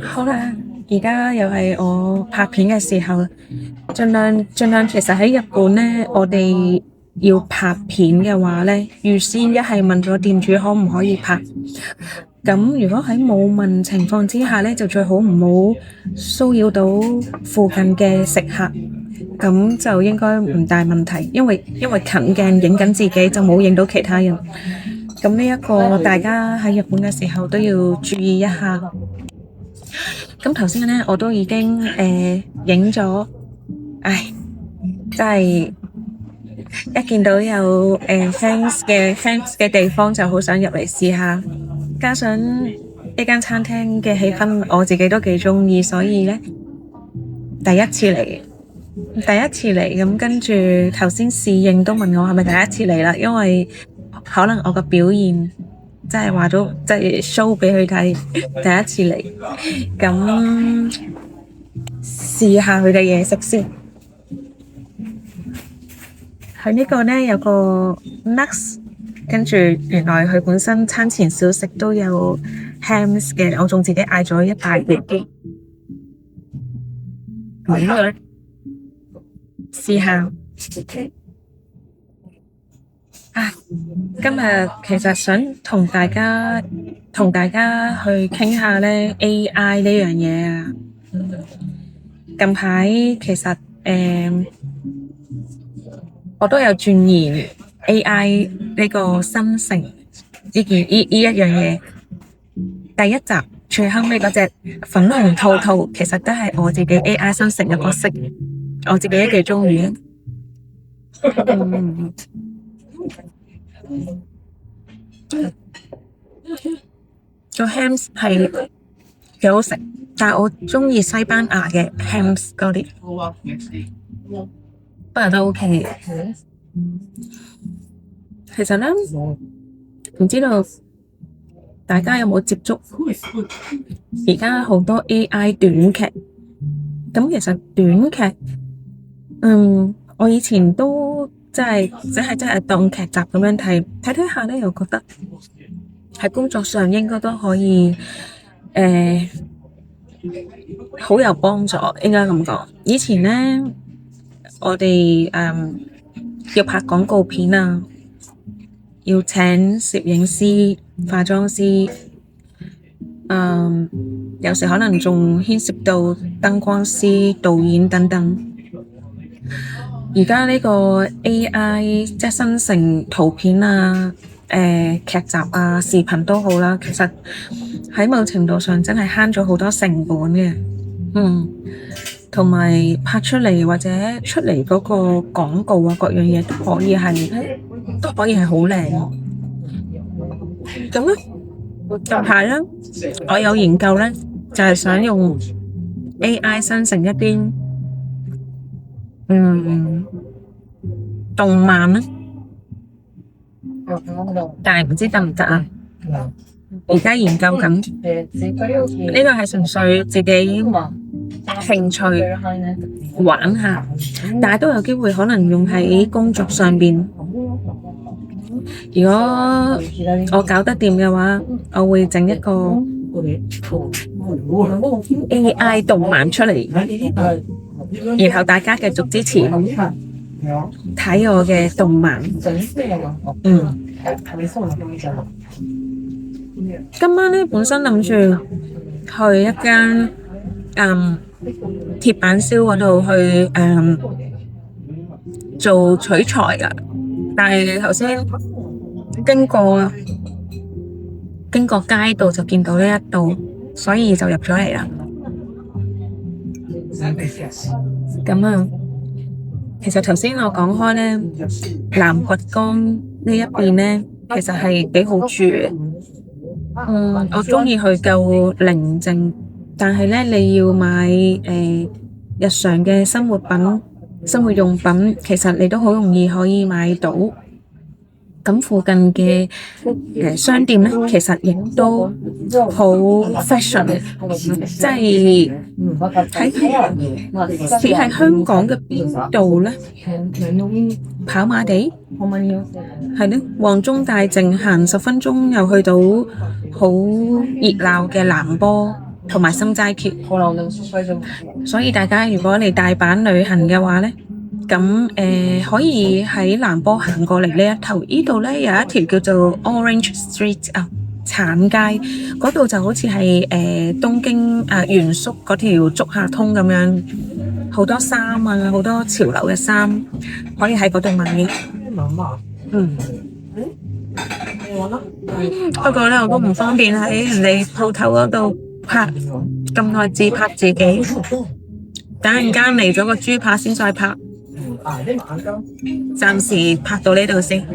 好啦，而家又係我拍片嘅時候，盡量，其實喺日本呢，我哋要拍片嘅話呢，預先一係問咗店主可唔可以拍。咁如果喺冇問情況之下呢，就最好唔好騷擾到附近嘅食客，咁就應該唔大問題，因為近鏡影緊自己就冇影到其他人。咁呢一個大家喺日本嘅時候都要注意一下。咁頭先咧，我都已經影咗，唉，真係一見到有Hands 嘅地方就好想入嚟試下，加上呢間餐廳嘅氣氛我自己都幾鍾意，所以咧第一次嚟咁，跟住頭先侍應都問我係咪第一次嚟啦，因為可能我個表現即係話咗，即係 show 俾佢睇，第一次嚟，咁試下佢哋嘢食先。佢呢個呢有個 nuts，跟住原來佢本身餐前小食都有 hams 嘅，我仲自己嗌咗一大碟嘅。咁樣試下。今日其實想同大家去傾下咧 AI 呢樣嘢啊。近排其實我都有鑽研 AI 呢個生成呢一樣嘢。第一集最後尾嗰隻粉紅兔兔，其實都係我自己 AI 生成嘅角色，我自己都幾鍾意。個 hams 係幾好食，但係我鍾意西班牙嘅 hams 嗰啲，不過都 OK 嘅。其實呢，唔知道大家有冇接觸而家好多 AI 短劇，咁其實短劇，我以前都真係當劇集咁樣睇下呢，又覺得喺工作上應該都可以好有幫助，應該咁講。以前呢，我哋要拍廣告片啊，要請攝影師、化妝師，有時可能仲牽涉到燈光師、導演等等。而家呢個 AI 即係生成圖片啊、劇集啊、視頻都好啦，其實喺某程度上真係慳咗好多成本嘅，同埋拍出嚟或者出嚟嗰個廣告啊，各樣嘢都可以係好靚。咁咧，近排咧，我有研究咧，就係想用 AI 生成一啲動漫咧，但係唔知得唔得啊？而家研究緊，呢個係純粹自己興趣玩下，但係都有機會可能用喺工作上邊。如果我搞得掂嘅話，我會整一個 AI 動漫出嚟，然後大家繼續支持睇我嘅動漫。今晚呢，本身諗住去一間鐵板燒嗰度去做取材噶，但係頭先經過街道就見到呢一度，所以就入咗嚟啦。咁啊，其實頭先我講開呢，南掘江呢一邊呢，其實係幾好住嘅。我鍾意去夠寧靜，但係呢，你要買日常嘅生活用品，其實你都好容易可以買到。咁附近嘅商店咧，其實亦都好 fashion，即係喺香港嘅邊度咧？跑馬地係咧，旺中大淨行10分鐘又去到好熱鬧嘅南坡同埋心齋橋，所以大家如果嚟大阪旅行嘅話咧，咁可以喺南坡行過嚟呢一頭，呢度咧有一條叫做 Orange Street 啊，橙街嗰度就好似係東京原宿嗰條竹下通咁樣，好多衫啊，好多潮流嘅衫可以喺嗰度買。不過咧我都唔方便喺人哋鋪頭嗰度拍咁耐自拍自己，等陣間嚟咗個豬扒先再拍。暫時拍到呢度先。